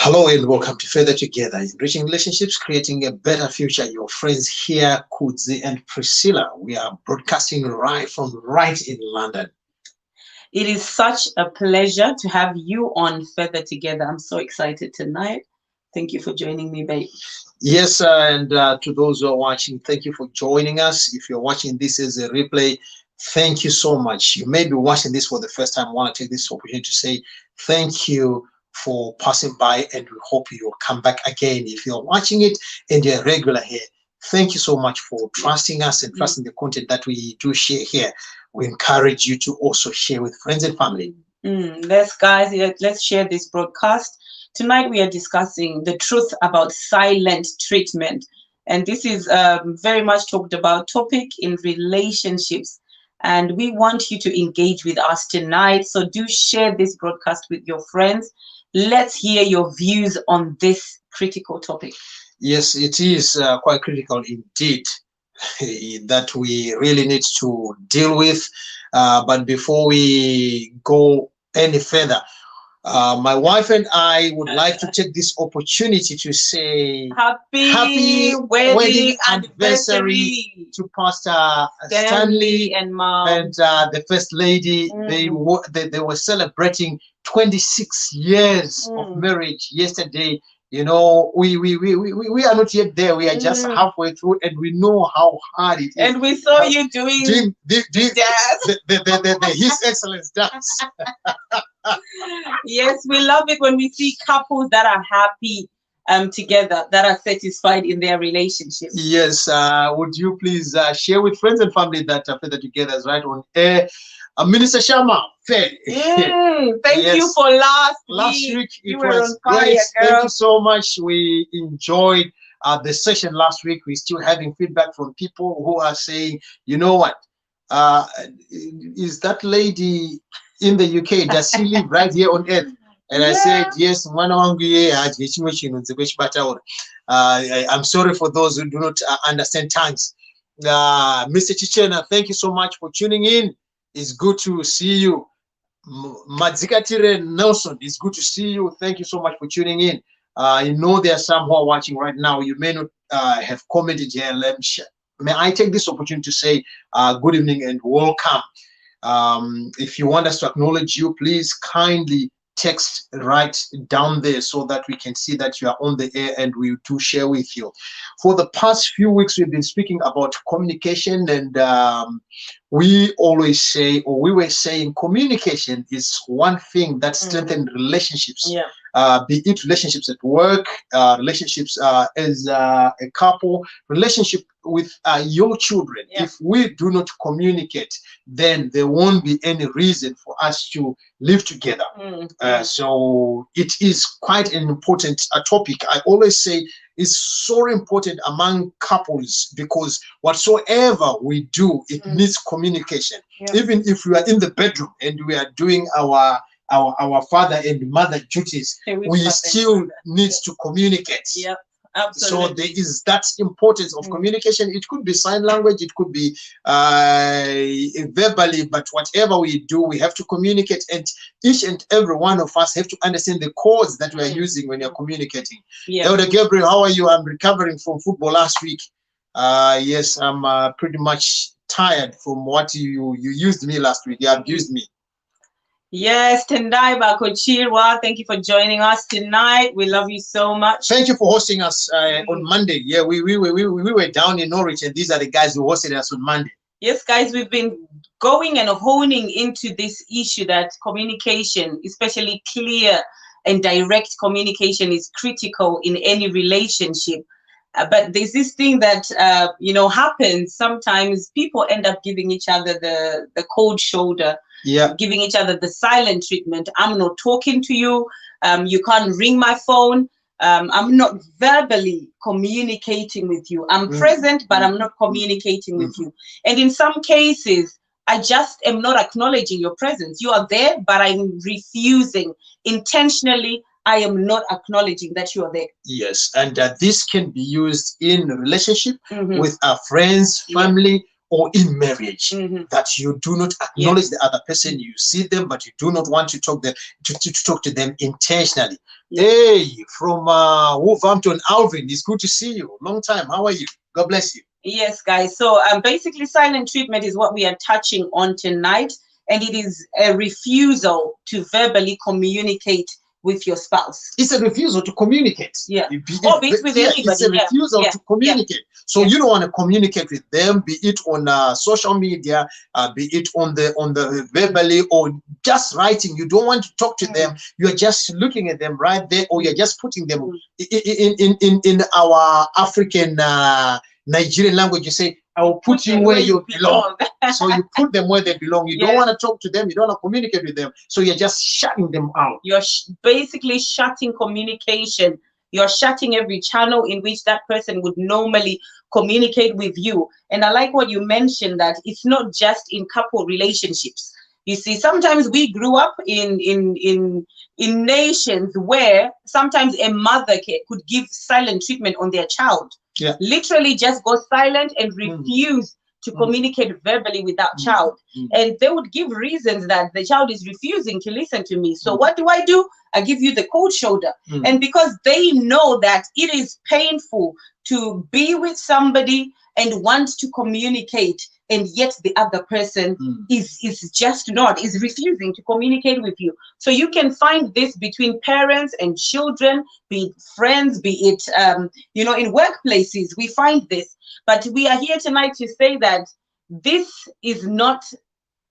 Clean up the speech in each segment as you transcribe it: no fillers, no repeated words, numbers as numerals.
Hello and welcome to Further Together, enriching relationships, creating a better future. Your friends here, Kudzie and Priscilla. We are broadcasting right in London. It is such a pleasure to have you on Further Together. I'm so excited tonight. Thank you for joining me, babe. Yes, and to those who are watching, thank you for joining us. If you're watching this as a replay, thank you so much. You may be watching this for the first time. I want to take this opportunity to say thank you for passing by, and we hope you'll come back again. If you're watching it and you're regular here, thank you so much for trusting us and trusting the content that we do share here. We encourage you to also share with friends and family. Let's share this broadcast. Tonight we are discussing the truth about silent treatment, and this is very much talked about topic in relationships, and we want you to engage with us tonight. So do share this broadcast with your friends. Let's hear your views on this critical topic. Yes, it is quite critical indeed that we really need to deal with. But before we go any further, my wife and I would like to take this opportunity to say happy wedding anniversary to Pastor Stanley and Mom and the First Lady. They were celebrating 26 years of marriage yesterday. You know, we are not yet there. We are just halfway through, and we know how hard it is. And we saw you doing His Excellence dance. Yes, we love it when we see couples that are happy together, that are satisfied in their relationship. Yes, would you please share with friends and family that Further Together is right on air? Minister Sharma, thank you for last week. It was great. Thank you so much. We enjoyed the session last week. We're still having feedback from people who are saying, you know what, is that lady in the UK, does she live right here on earth? And I said, yes. I'm sorry for those who do not understand tongues. Mr. Chichena, thank you so much for tuning in. It's good to see you. Madzikatire Nelson, it's good to see you. Thank you so much for tuning in. I know there are some who are watching right now. You may not have commented here. May I take this opportunity to say good evening and welcome. If you want us to acknowledge you, please kindly text right down there so that we can see that you are on the air and we do share with you. For the past few weeks, we've been speaking about communication, and we always say, or we were saying, communication is one thing that strengthens relationships. Be it relationships at work, relationships as a couple, relationship with your children. If we do not communicate, then there won't be any reason for us to live together. So it is quite an important topic. I always say it's so important among couples, because whatsoever we do, it needs communication. Even if we are in the bedroom and we are doing our father and mother duties, we still need to communicate. Absolutely. So there is that importance of communication. It could be sign language, it could be verbally, but whatever we do, we have to communicate, and each and every one of us have to understand the codes that we are using when you're communicating. Elder Gabriel, how are you? I'm recovering from football last week. Yes, I'm pretty much tired from what you used me last week. You abused me. Yes, Tendai Bakochirwa, thank you for joining us tonight. We love you so much. Thank you for hosting us on Monday. Yeah, we were down in Norwich, and these are the guys who hosted us on Monday. Yes, guys, we've been going and honing into this issue that communication, especially clear and direct communication, is critical in any relationship. But there's this thing that happens sometimes. People end up giving each other the cold shoulder. Giving each other the silent treatment. I'm not talking to you. You can't ring my phone. I'm not verbally communicating with you. I'm present, but I'm not communicating with you. And in some cases, I just am not acknowledging your presence. You are there, but I'm refusing. Intentionally, I am not acknowledging that you are there. Yes, and this can be used in a relationship with our friends, family, or in marriage, that you do not acknowledge the other person. You see them, but you do not want to talk to them intentionally. Hey, from Wolverhampton, Alvin, it's good to see you. Long time. How are you? God bless you. Yes, guys. So basically, silent treatment is what we are touching on tonight, and it is a refusal to verbally communicate with your spouse. It's a refusal to communicate. Yeah. Or be it with anybody. It's a refusal to communicate. So you don't want to communicate with them, be it on social media, be it on the verbally or just writing. You don't want to talk to them. You're just looking at them right there, or you're just putting them in our African Nigerian language. You say, I will put you where you belong. So you put them where they belong. You don't want to talk to them. You don't want to communicate with them. So you're just shutting them out. You're basically shutting communication. You're shutting every channel in which that person would normally communicate with you. And I like what you mentioned, that it's not just in couple relationships. You see, sometimes we grew up in nations where sometimes a mother could give silent treatment on their child. Yeah. Literally just go silent and refuse to communicate verbally with that child. And they would give reasons that the child is refusing to listen to me. So what do? I give you the cold shoulder. And because they know that it is painful to be with somebody and want to communicate, and yet the other person is refusing to communicate with you. So you can find this between parents and children, be it friends, be it in workplaces. We find this. But we are here tonight to say that this is not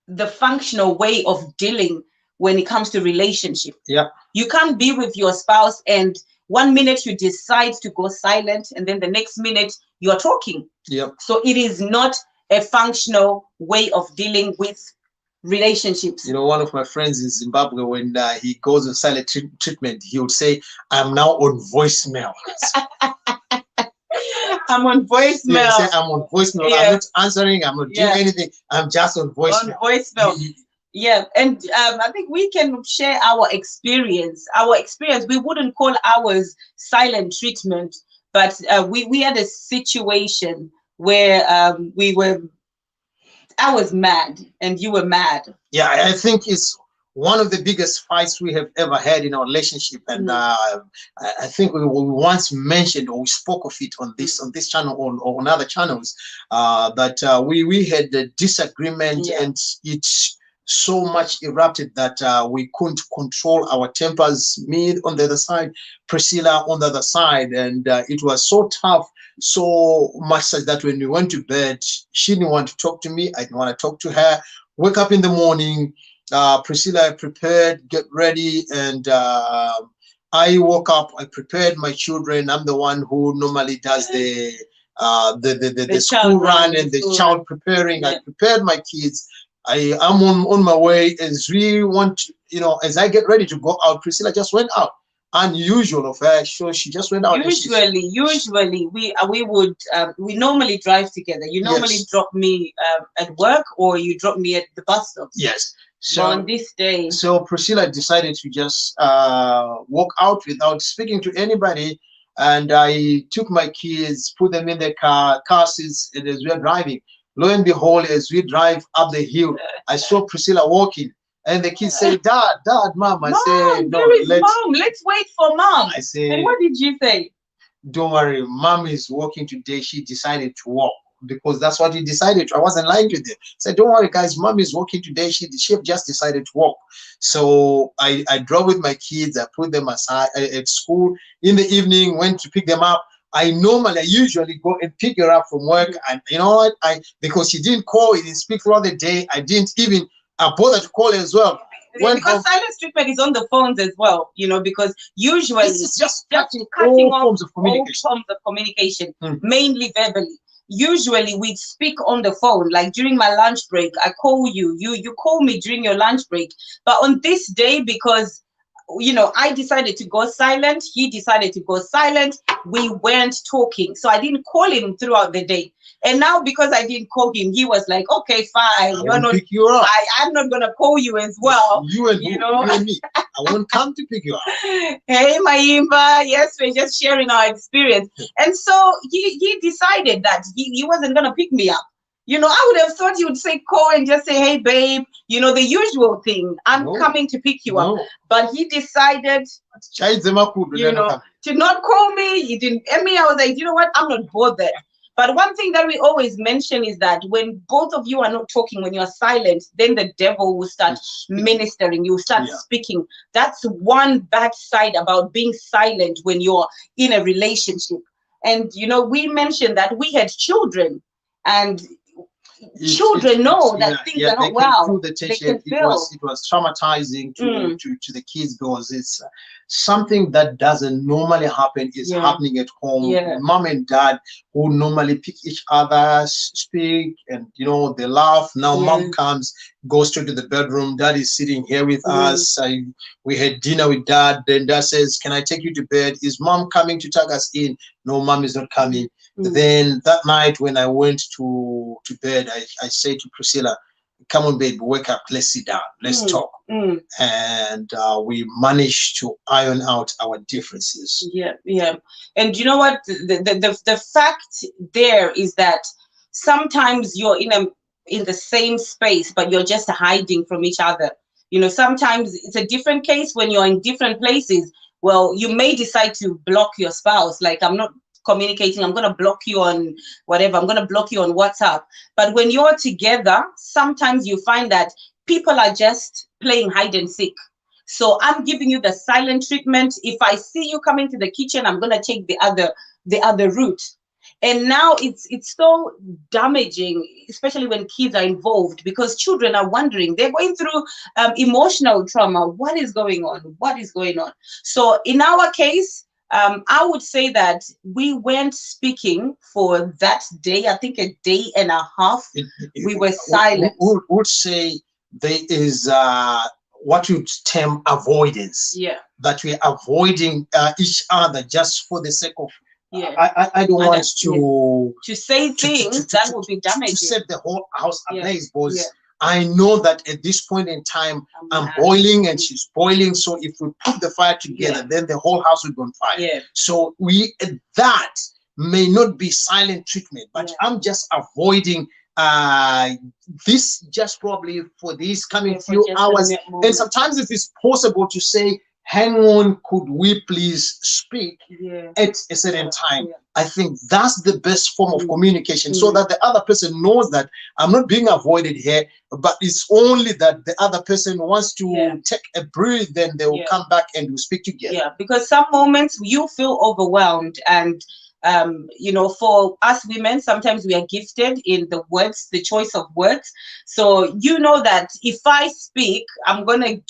the functional way of dealing when it comes to relationship. Yeah. You can't be with your spouse and 1 minute you decide to go silent and then the next minute you're talking. Yeah. So it is not a functional way of dealing with relationships. You know, one of my friends in Zimbabwe, when he goes on silent treatment, he would say, I'm now on voicemail. I'm on voicemail. Yeah, say, I'm on voicemail. I'm not answering. I'm not doing anything. I'm just on voicemail. On voicemail. Yeah, and I think we can share our experience. We wouldn't call ours silent treatment, but we had a situation where I was mad and you were mad. Yeah, I think it's one of the biggest fights we have ever had in our relationship, and I think we once mentioned, or we spoke of it on this channel or on other channels, that we had a disagreement, and it so much erupted that we couldn't control our tempers. Me on the other side, Priscilla on the other side, and it was so tough, so much such that when we went to bed, she didn't want to talk to me. I didn't want to talk to her. Wake up in the morning. Priscilla prepared, get ready, and I woke up. I prepared my children. I'm the one who normally does the school run and the child preparing. I prepared my kids. I am on my way. As we want, as I get ready to go out, Priscilla just went out. Unusual of her, so she just went out. Usually we normally drive together. You normally drop me at work, or you drop me at the bus stop. Yes. So on this day, so Priscilla decided to just walk out without speaking to anybody, and I took my kids, put them in the car seats, and as we are driving, lo and behold, as we drive up the hill, I saw Priscilla walking, and the kids say, "Dad, Mom." I say, "No, Mom. Let's wait for Mom." I say, and what did you say? Don't worry, Mom is walking today. She decided to walk, because that's what he decided. I wasn't lying to them. I said, don't worry, guys, Mom is walking today. She just decided to walk. So I drove with my kids. I put them aside at school. In the evening, went to pick them up. I usually go and pick her up from work. And you know what? Because she didn't call, he didn't speak throughout the day. I didn't even bother to call her as well. Because silent treatment is on the phones as well, because usually it's just cutting all off forms of communication, mainly verbally. Usually we speak on the phone, like during my lunch break, I call you, you call me during your lunch break. But on this day, because I decided to go silent, he decided to go silent, we weren't talking. So I didn't call him throughout the day. And now, because I didn't call him, he was like, okay, fine, I'm not gonna call you as well. You and me. I won't come to pick you up. Hey, Maimba, yes, we're just sharing our experience. And so he decided that he wasn't gonna pick me up. You know, I would have thought you would say call and just say, hey, babe, you know, the usual thing. I'm coming to pick you up. But he decided, you know, to not call me. He didn't. I mean, I was like, you know what? I'm not bothered. But one thing that we always mention is that when both of you are not talking, when you're silent, then the devil will start ministering. You will start speaking. That's one bad side about being silent when you're in a relationship. And, you know, we mentioned that we had children, and children know that things are not well. They can feel. It was traumatizing to the kids, because it's something that doesn't normally happen is happening at home. Mom and dad who normally pick each other, speak, and you know, they laugh. Now mom comes, goes straight to the bedroom. Dad is sitting here with us. We had dinner with dad. Then dad says, can I take you to bed? Is mom coming to tuck us in? No, mom is not coming. Then that night when I went to bed, I said to Priscilla, come on, babe, wake up, let's sit down, let's talk. And we managed to iron out our differences. And you know what? The fact there is that sometimes you're in the same space, but you're just hiding from each other. You know, sometimes it's a different case when you're in different places. Well, you may decide to block your spouse. Like, I'm not communicating, I'm going to block you on whatever, I'm going to block you on WhatsApp. But when you're together, sometimes you find that people are just playing hide and seek. So I'm giving you the silent treatment. If I see you coming to the kitchen, I'm going to take the other route. And now it's so damaging, especially when kids are involved, because children are wondering, they're going through emotional trauma. What is going on? What is going on? So in our case, I would say that we weren't speaking for that day. I think a day and a half. We were silent. Would say there is what you term avoidance. That we're avoiding each other just for the sake of. I don't want to say things that will be damaging. To set the whole house ablaze, because I know that at this point in time, I'm boiling and she's boiling. So if we put the fire together, then the whole house will be on fire. So that may not be silent treatment, but I'm just avoiding this just probably for these coming few hours. And sometimes if it's possible to say, hang on, could we please speak at a certain time? I think that's the best form of communication, so that the other person knows that I'm not being avoided here, but it's only that the other person wants to take a breath, then they will come back and we'll speak together. Because some moments you feel overwhelmed, and you know, for us women, sometimes we are gifted in the words, the choice of words. So you know that if I speak, I'm gonna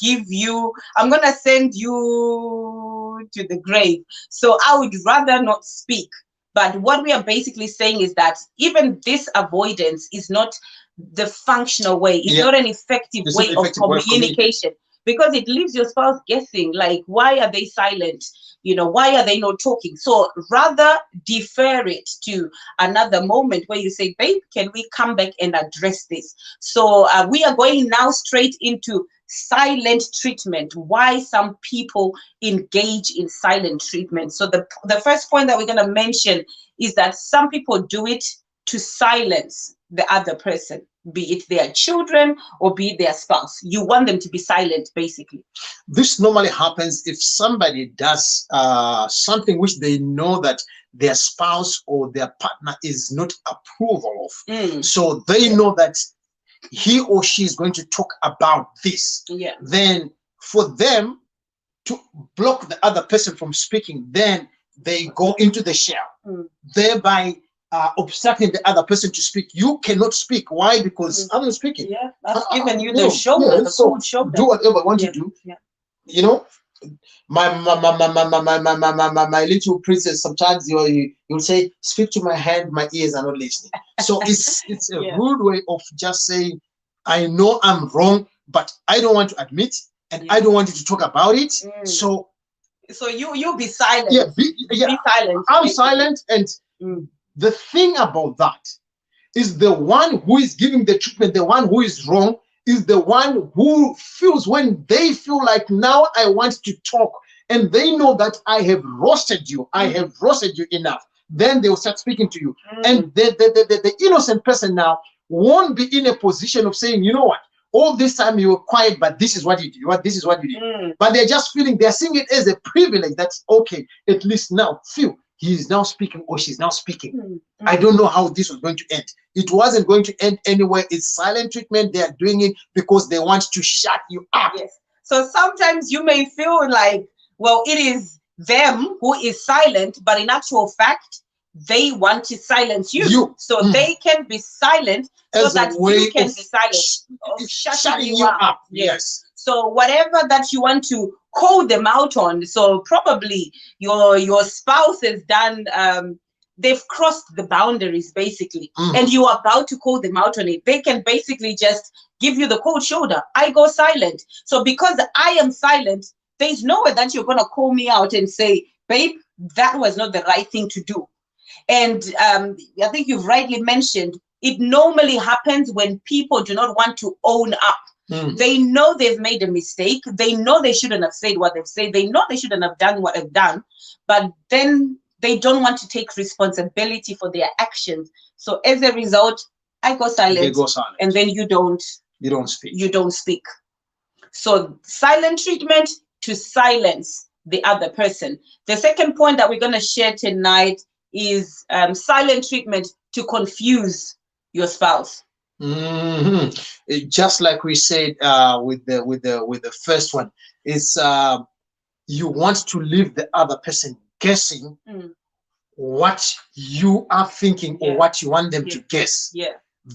send you to the grave. So I would rather not speak. But what we are basically saying is that even this avoidance is not the functional way. It's not an effective way of communication, because it leaves your spouse guessing, like, why are they silent? You know, why are they not talking? So rather defer it to another moment where you say, babe, can we come back and address this? So we are going now straight into silent treatment. Why some people engage in silent treatment. So the first point that we're going to mention is that some people do it to silence the other person, be it their children or be it their spouse. You want them to be silent, basically. This normally happens if somebody does something which they know that their spouse or their partner is not approval of. So they know that he or she is going to talk about this. Then for them to block the other person from speaking, then they go into the shell, thereby obstructing the other person to speak. You cannot speak. Why? Because I'm not speaking. I've given you the shoulder, the cold shoulder. Do whatever I want to do. You know, my little princess. Sometimes you'll say, "Speak to my hand, my ears are not listening." So it's a rude way of just saying, "I know I'm wrong, but I don't want to admit, and I don't want you to talk about it." So you be silent. Be silent. I'm silent, and the thing about that is the one who is giving the treatment, the one who is wrong, is the one who feels, when they feel like, now I want to talk, and they know that I have roasted you, I have roasted you enough, then they will start speaking to you. And the innocent person now won't be in a position of saying, you know what, all this time you were quiet, but this is what you did. This is what you did. But they're just they're seeing it as a privilege. That's okay. At least now, he is now speaking or she's now speaking. I don't know how this was going to end. It wasn't going to end anywhere. It's silent treatment. They are doing it because they want to shut you up. Yes. So sometimes you may feel like, well, it is them who is silent, but in actual fact, they want to silence you. So they can be silent so that you can be silent. Shutting you up. Yes. So whatever that you want to call them out on, so probably your spouse has done, they've crossed the boundaries basically, and you are about to call them out on it. They can basically just give you the cold shoulder. I go silent. So because I am silent, there's no way that you're going to call me out and say, babe, that was not the right thing to do. And I think you've rightly mentioned, it normally happens when people do not want to own up. They know they've made a mistake. They know they shouldn't have said what they've said. They know they shouldn't have done what they've done. But then they don't want to take responsibility for their actions. So as a result, I go silent. They go silent. And then you don't speak. You don't speak. So silent treatment to silence the other person. The second point that we're going to share tonight is silent treatment to confuse your spouse. Just like we said with the first one, it's you want to leave the other person guessing what you are thinking or what you want them to guess,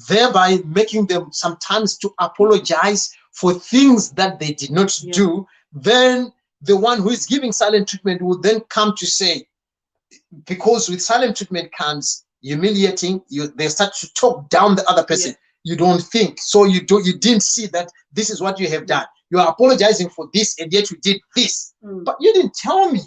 thereby making them sometimes to apologize for things that they did not do. Then the one who is giving silent treatment will then come to say, because with silent treatment comes humiliating, they start to talk down the other person. You don't think, so you didn't see that this is what you have done. You are apologizing for this, and yet you did this, but you didn't tell me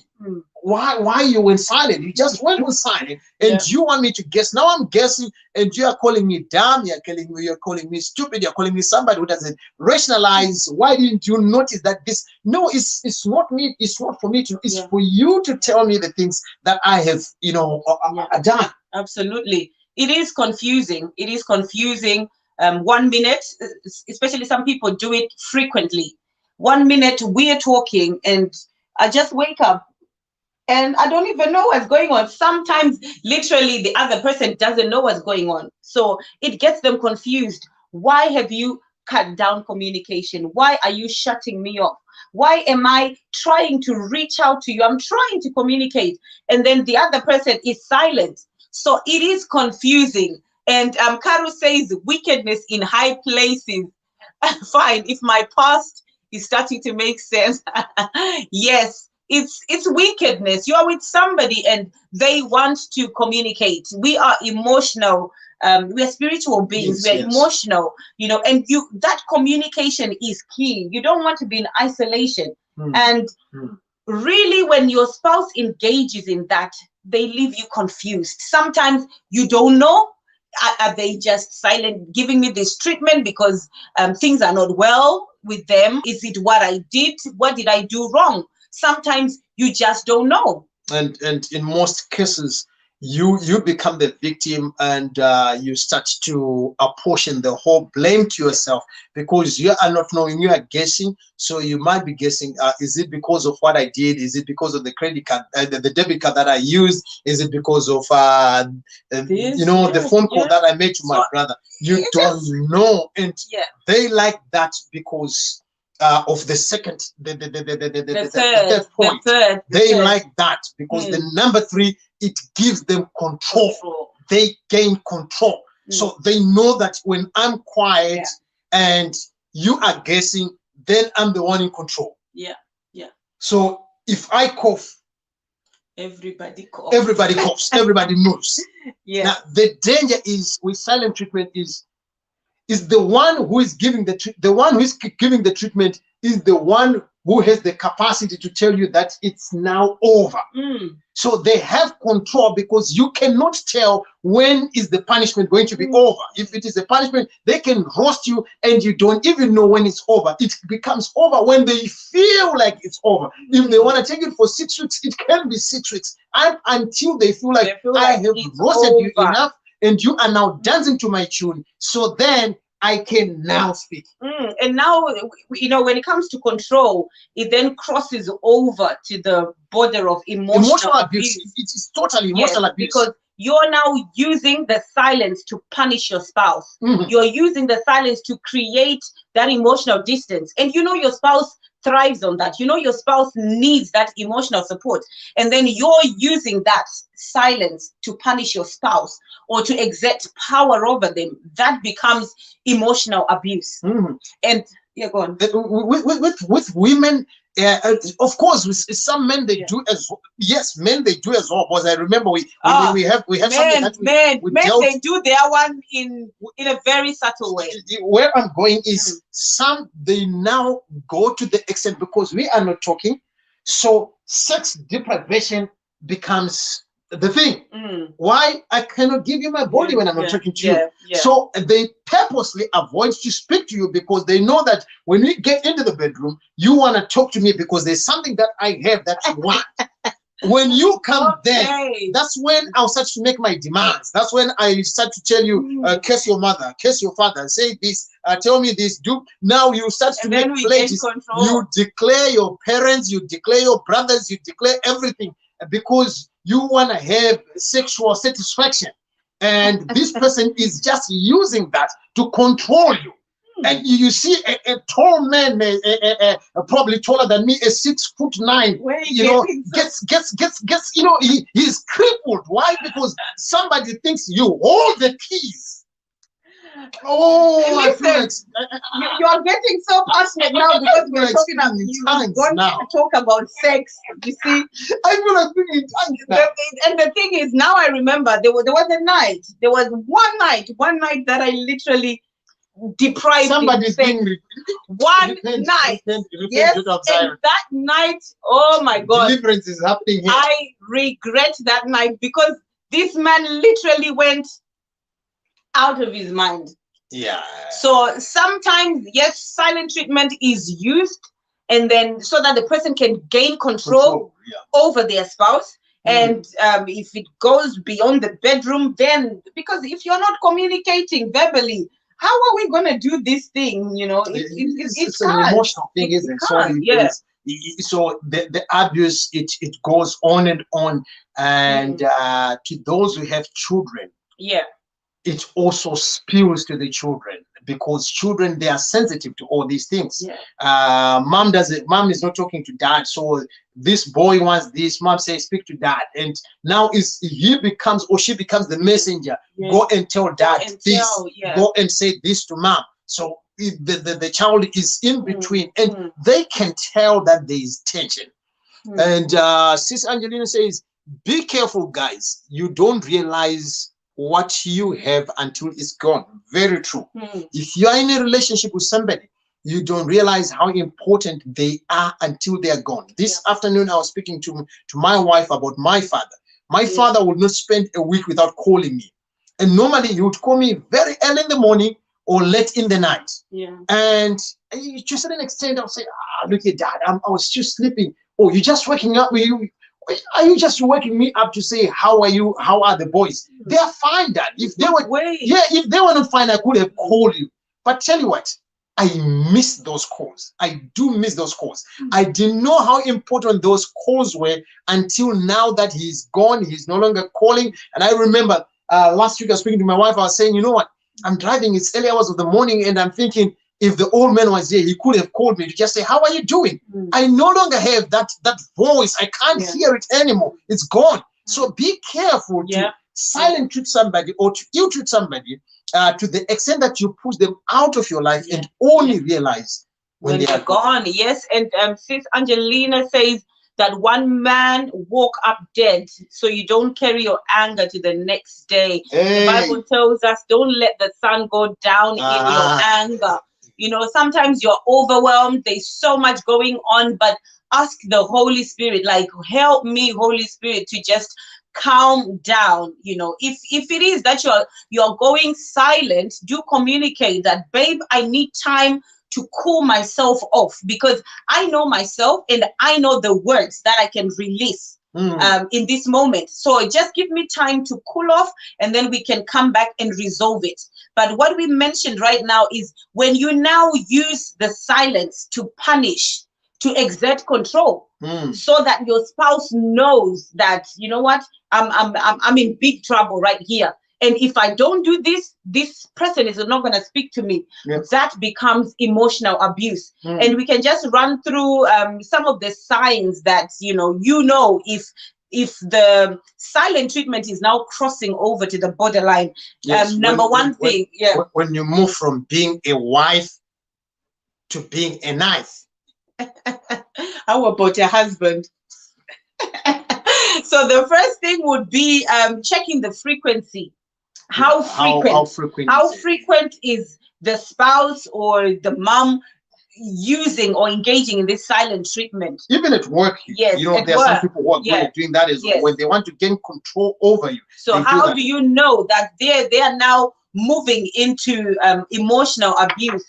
why you went silent. You just went on silent, and you want me to guess. Now I'm guessing, and you are calling me dumb. You're calling me stupid. You're calling me somebody who doesn't rationalize. Why didn't you notice that this? No, it's not me. It's not for me to. It's for you to tell me the things that I have, done. Absolutely, it is confusing. It is confusing. 1 minute, especially some people do it frequently. 1 minute we're talking and I just wake up and I don't even know what's going on. Sometimes literally the other person doesn't know what's going on. So it gets them confused. Why have you cut down communication? Why are you shutting me off? Why am I trying to reach out to you? I'm trying to communicate and then the other person is silent. So it is confusing. And Karu says wickedness in high places. Fine, if my past is starting to make sense. Yes, it's wickedness. You are with somebody and they want to communicate. We are emotional. We are spiritual beings. We are emotional, and that communication is key. You don't want to be in isolation. And really, when your spouse engages in that, they leave you confused. Sometimes you don't know. Are they just silent, giving me this treatment because things are not well with them? Is it what I did? What did I do wrong? Sometimes you just don't know. And in most cases, you become the victim, and you start to apportion the whole blame to yourself because you are not knowing, you are guessing. So you might be guessing, is it because of what I did? Is it because of the credit card, the debit card that I used? Is it because of the phone call that I made to my brother? You don't know, and they like that because of the second, the third point. They like that because the number 3, it gives them control. They gain control. So they know that when I'm quiet and you are guessing, then I'm the one in control. So if I cough, everybody coughs. Everybody moves. Now the danger is with silent treatment is the one who is giving the one who is giving the treatment is the one who has the capacity to tell you that it's now over. So they have control because you cannot tell when is the punishment going to be over. If it is a punishment, they can roast you and you don't even know when it's over. It becomes over when they feel like it's over. If they want to take it for 6 weeks, it can be 6 weeks. And until they feel like I have roasted you enough, and you are now dancing to my tune. So then I can now speak. And now, you know, when it comes to control, it then crosses over to the border of emotional abuse. It is totally emotional abuse. Because you're now using the silence to punish your spouse. You're using the silence to create that emotional distance. And you know your spouse thrives on that. You know your spouse needs that emotional support. And then you're using that silence to punish your spouse or to exert power over them. That becomes emotional abuse. And yeah, go on. With women, of course, with some men they do as well. Yes, men they do as well. Because I remember we have something that men they do their one in a very subtle way. Where I'm going is some they now go to the extent, because we are not talking, so sex deprivation becomes the thing. Why I cannot give you my body when I'm not talking to you. So they purposely avoid to speak to you, because they know that when we get into the bedroom, you want to talk to me because there's something that I have that you want. When you come there, that's when I'll start to make my demands. That's when I start to tell you, curse your mother, curse your father, say this, tell me this, do. Now you start to make pledges. You declare your parents, you declare your brothers, you declare everything, because you want to have sexual satisfaction. And this person is just using that to control you. And you see a tall man, probably taller than me, a 6'9", you know, gets, you know, he's crippled. Why? Because somebody thinks you hold the keys. Oh, listen, you are getting so passionate now because we're talking about talk about sex. You see, I feel like speaking in tongues now. And the thing is, now I remember there was a night. There was one night that I literally deprived somebody's being one night. Yes, and that night, oh my God, deliverance is happening here. I regret that night, because this man literally went out of his mind. Yeah. So sometimes, yes, silent treatment is used, and then so that the person can gain control over their spouse. And if it goes beyond the bedroom, then, because if you're not communicating verbally, how are we going to do this thing? You know, it's an emotional thing, isn't it? So the abuse, it goes on and on. And to those who have children, it also spills to the children, because children, they are sensitive to all these things. Mom is not talking to dad, so this boy wants this, mom says speak to dad, and now he becomes or she becomes the messenger. Go and tell dad go and say this to mom. So the child is in between, and they can tell that there is tension. And Sis Angelina says, be careful, guys. You don't realize what you have until it's gone. Very true. If you are in a relationship with somebody, you don't realize how important they are until they are gone. This afternoon, I was speaking to my wife about my father. My father would not spend a week without calling me. And normally he would call me very early in the morning or late in the night. And to a certain extent, I'll say, look here, Dad, I was just sleeping. Oh, you're just waking up? Are you just waking me up to say, how are you? How are the boys? They are fine, Dad. If they were, if they were not fine, I could have called you. But tell you what, I miss those calls. I do miss those calls. I didn't know how important those calls were until now that he's gone. He's no longer calling. And I remember last week I was speaking to my wife. I was saying, you know what? I'm driving. It's early hours of the morning, and I'm thinking, if the old man was here, he could have called me to just say, how are you doing? I no longer have that voice. I can't hear it anymore. It's gone. So be careful to silent treat somebody or to ill treat somebody to the extent that you push them out of your life and only realize when they are gone. Yes, and Sis Angelina says that one man woke up dead, so you don't carry your anger to the next day. The Bible tells us, don't let the sun go down in your anger. You know, sometimes you're overwhelmed. There's so much going on, but ask the Holy Spirit, like, help me, Holy Spirit, to just calm down. You know, if it is that you're going silent, do communicate that, babe, I need time to cool myself off, because I know myself and I know the words that I can release in this moment. So just give me time to cool off, and then we can come back and resolve it. But what we mentioned right now is when you now use the silence to punish, to exert control, so that your spouse knows that, you know what, I'm in big trouble right here. And if I don't do this, this person is not going to speak to me. Yes. That becomes emotional abuse. And we can just run through some of the signs that, if the silent treatment is now crossing over to the borderline. Yes. Number one thing, when you move from being a wife to being a knife. How about your husband? So the first thing would be checking the frequency. How frequent is the spouse or the mom using or engaging in this silent treatment? Even at work, yes, there are some people who are good at doing that as well. When they want to gain control over you. So how do you know that they are now moving into emotional abuse?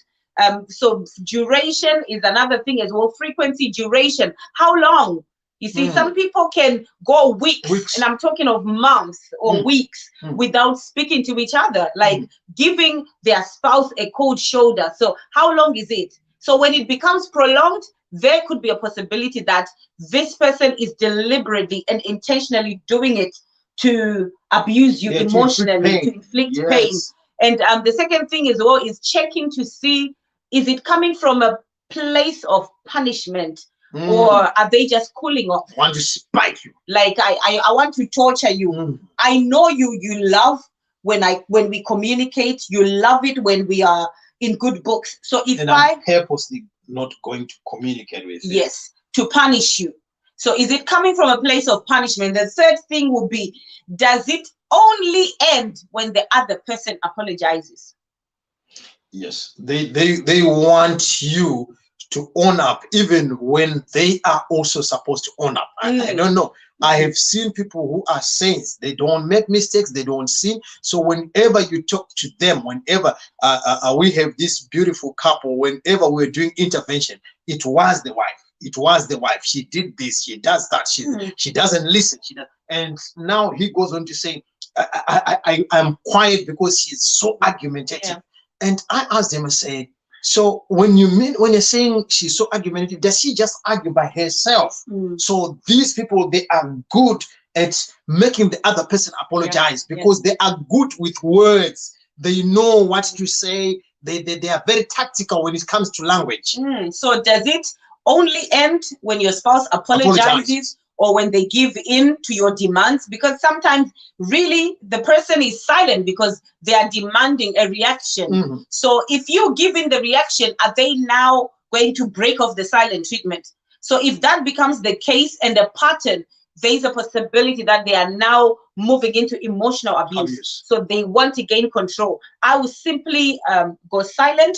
So duration is another thing as well. Frequency, duration, how long? You see, some people can go weeks, and I'm talking of months or weeks, without speaking to each other, like giving their spouse a cold shoulder. So how long is it? So when it becomes prolonged, there could be a possibility that this person is deliberately and intentionally doing it to abuse you emotionally, to inflict pain. And the second thing as well is checking to see, is it coming from a place of punishment? Or are they just cooling off? Want to spike you? Like I want to torture you. I know you love when we communicate. You love it when we are in good books. So if I'm purposely not going to communicate with you. Yes, to punish you. So is it coming from a place of punishment? The third thing would be, does it only end when the other person apologizes? Yes, they want you to own up even when they are also supposed to own up. I don't know. I have seen people who are saints. They don't make mistakes. They don't sin. So whenever you talk to them, whenever we have this beautiful couple, whenever we're doing intervention, it was the wife. It was the wife. She did this. She does that. She doesn't listen. And now he goes on to say, I'm quiet because she's so argumentative. And I asked him, I said, so when you're saying she's so argumentative, does she just argue by herself? So these people, they are good at making the other person apologize because they are good with words. They know what to say. They are very tactical when it comes to language. So does it only end when your spouse apologizes? Or when they give in to your demands? Because sometimes really the person is silent because they are demanding a reaction. So if you give in the reaction, are they now going to break off the silent treatment? So if that becomes the case and a pattern, there's a possibility that they are now moving into emotional abuse. So they want to gain control. I will simply go silent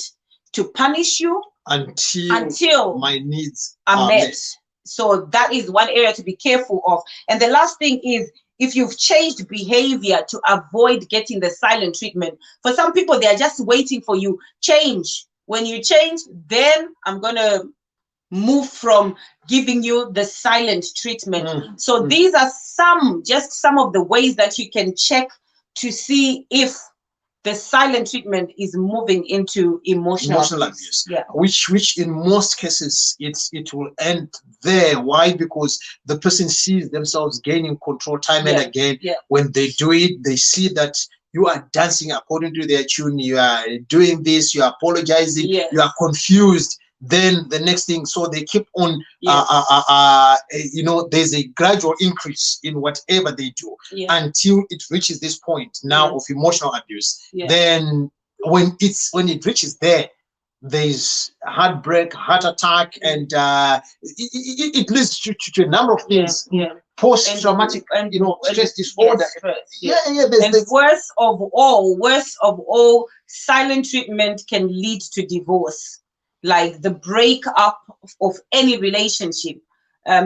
to punish you until my needs are met. So that is one area to be careful of. And the last thing is, if you've changed behavior to avoid getting the silent treatment. For some people, they are just waiting for you. Change. When you change, then I'm going to move from giving you the silent treatment. So these are just some of the ways that you can check to see if the silent treatment is moving into emotional abuse. Which in most cases it will end there. Why? Because the person sees themselves gaining control time and again. When they do it, they see that you are dancing according to their tune, you are doing this, you are apologizing, you are confused. Then the next thing, so they keep on there's a gradual increase in whatever they do until it reaches this point now of emotional abuse. Then when it reaches there's heartbreak, heart attack, and it leads to a number of things. Post-traumatic stress disorder. And worst of all, silent treatment can lead to divorce. Like the breakup of any relationship,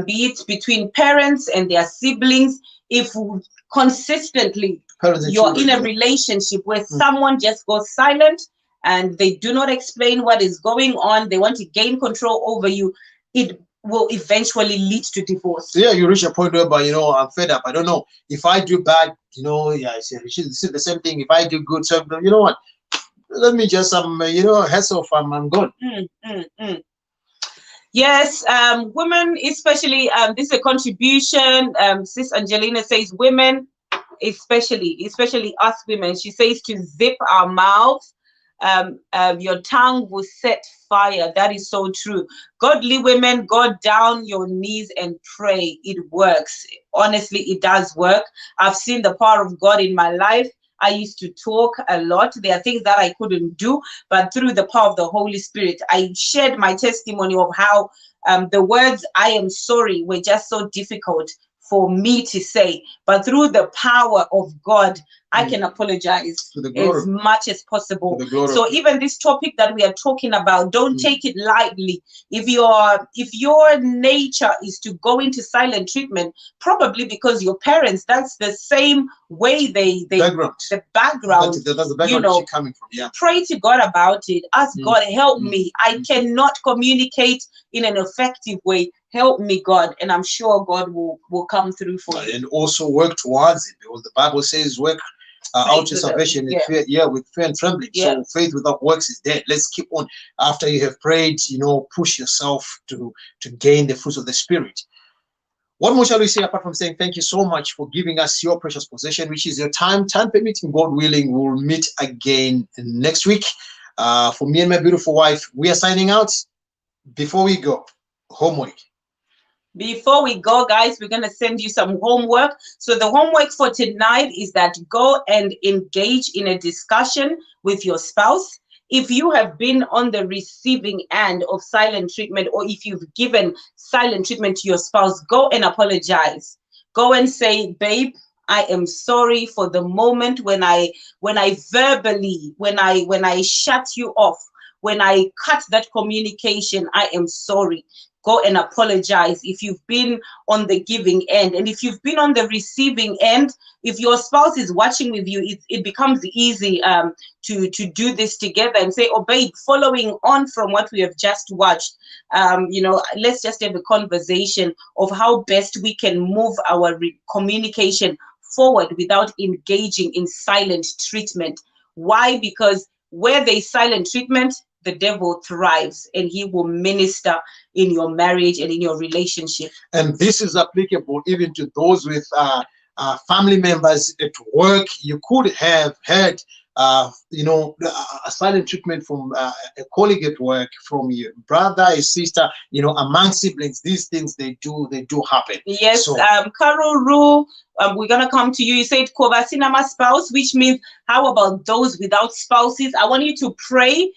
be it between parents and their siblings. If consistently you're in a relationship where someone just goes silent and they do not explain what is going on, they want to gain control over you, it will eventually lead to divorce. Yeah, you reach a point where, you know, I'm fed up. I don't know if I do bad, you know. Yeah, it's the same thing. If I do good, so you know what? Let me just you know, heads off. I'm gone. Yes, women, especially, this is a contribution. Sis Angelina says, women, especially us women, she says to zip our mouths. Your tongue will set fire. That is so true. Godly women, go down your knees and pray. It works. Honestly, it does work. I've seen the power of God in my life. I used to talk a lot. There are things that I couldn't do, but through the power of the Holy Spirit, I shared my testimony of how the words "I am sorry" were just so difficult for me to say. But through the power of God, I can apologize as much as possible. So even this topic that we are talking about, don't take it lightly. If your nature is to go into silent treatment, probably because your parents, that's the same way the background that's the background, you know, coming from. Yeah. Pray to God about it. Ask God, help me. I cannot communicate in an effective way. Help me, God, and I'm sure God will come through for you. And also work towards it, because the Bible says work out your salvation with fear and trembling. So faith without works is dead. Let's keep on. After you have prayed, you know, push yourself to gain the fruits of the Spirit. What more shall we say apart from saying thank you so much for giving us your precious possession, which is your time. Time permitting, God willing, we'll meet again next week. For me and my beautiful wife, we are signing out. Before we go, homework. Before we go, guys, we're going to send you some homework. So the homework for tonight is that go and engage in a discussion with your spouse. If you have been on the receiving end of silent treatment, or if you've given silent treatment to your spouse, go and apologize. Go and say, babe, I am sorry for the moment when I verbally, when I shut you off, when I cut that communication. I am sorry. Go and apologize if you've been on the giving end. And if you've been on the receiving end, if your spouse is watching with you, it becomes easy to do this together and say, oh, babe, following on from what we have just watched, you know, let's just have a conversation of how best we can move our communication forward without engaging in silent treatment. Why? Because where there's silent treatment, the devil thrives and he will minister in your marriage and in your relationship. And this is applicable even to those with family members at work. You could have had you know, a silent treatment from a colleague at work, from your brother, your sister, you know, among siblings. These things, they do happen. Yes. So, Carol Rue, we're gonna come to you. You said Kovasinama spouse, which means how about those without spouses? I want you to pray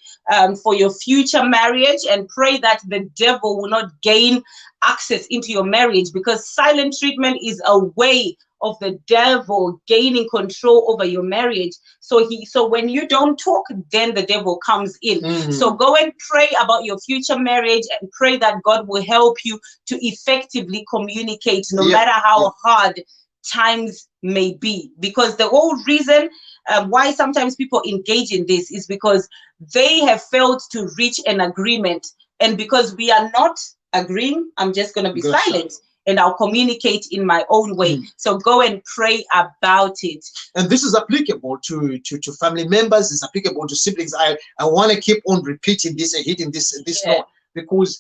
for your future marriage and pray that the devil will not gain access into your marriage, because silent treatment is a way of the devil gaining control over your marriage. So when you don't talk, then the devil comes in. So go and pray about your future marriage and pray that God will help you to effectively communicate, no matter how hard times may be. Because the whole reason why sometimes people engage in this is because they have failed to reach an agreement. And because we are not agreeing, I'm just going to be silent. And I'll communicate in my own way. So go and pray about it. And this is applicable to family members. It's applicable to siblings. I want to keep on repeating this and hitting this note, because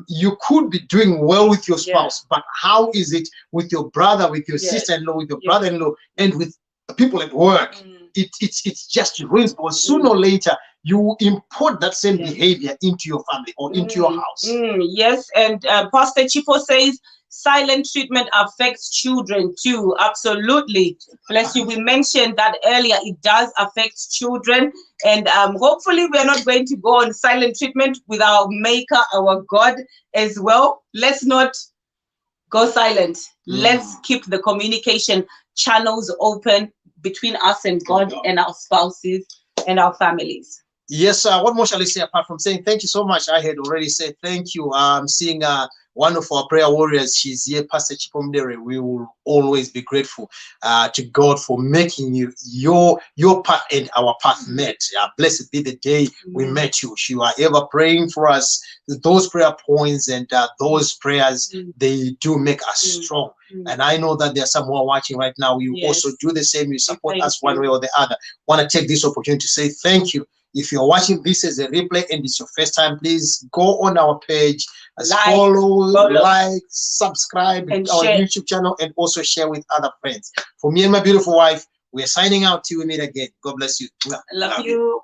you could be doing well with your spouse, but how is it with your brother, with your sister-in-law, with your brother-in-law, and with people at work? It's just ruins, because sooner or later you import that same behavior into your family or into your house. Yes, and Pastor Chipo says silent treatment affects children too. Absolutely. Bless you. We mentioned that earlier. It does affect children. And hopefully we are not going to go on silent treatment with our maker, our God as well. Let's not go silent. Let's keep the communication channels open between us and God and our spouses and our families. Yes, what more shall I say apart from saying thank you so much? I had already said thank you. I'm seeing one of our prayer warriors. She's here, Pastor Chipomdere. We will always be grateful to God for making your path and our path met. Blessed be the day we met you. You are ever praying for us. Those prayer points and those prayers, they do make us strong. And I know that there are some who are watching right now. You also do the same. You support us one way or the other. Want to take this opportunity to say thank you. If you're watching this as a replay and it's your first time, please go on our page, follow, like, subscribe and our share. YouTube channel, and also share with other friends. For me and my beautiful wife, we are signing out till we meet again. God bless you. Love you.